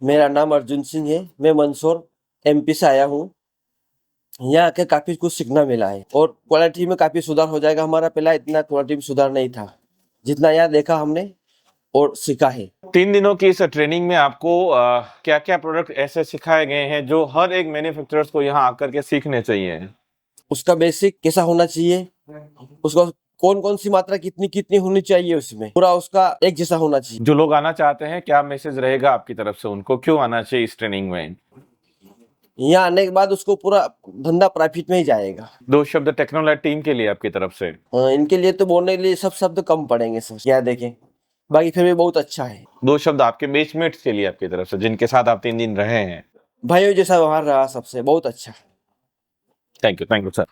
मेरा नाम अर्जुन सिंह है। मैं मंदसौर एमपी से आया हूँ। यहाँ आके काफी कुछ सीखना मिला है और क्वालिटी में काफी सुधार हो जाएगा हमारा। पहला इतना क्वालिटी में सुधार नहीं था जितना यहाँ देखा हमने और सीखा है। 3 दिनों की इस ट्रेनिंग में आपको क्या क्या प्रोडक्ट ऐसे सिखाए गए हैं जो हर एक मैन्युफैक्चरर्स को यहाँ आकर के सीखने चाहिए? उसका बेसिक कैसा होना चाहिए, उसका कौन कौन सी मात्रा कितनी कितनी होनी चाहिए, उसमें पूरा उसका एक जैसा होना चाहिए। जो लोग आना चाहते हैं, क्या मैसेज रहेगा आपकी तरफ से उनको, क्यों आना चाहिए इस ट्रेनिंग में? यहाँ आने के बाद उसको पूरा धंधा प्रॉफिट में ही जाएगा। 2 शब्द टेक्नोलॉट टीम के लिए आपकी तरफ से। इनके लिए तो बोलने के लिए सब शब्द कम पड़ेंगे सर, क्या देखें, बाकी फिर भी बहुत अच्छा है। 2 शब्द आपके बेचमेट्स के लिए आपकी तरफ से, जिनके साथ आप 3 दिन रहे हैं। भाइयों जैसा व्यवहार रहा सबसे, बहुत अच्छा। Thank you sir.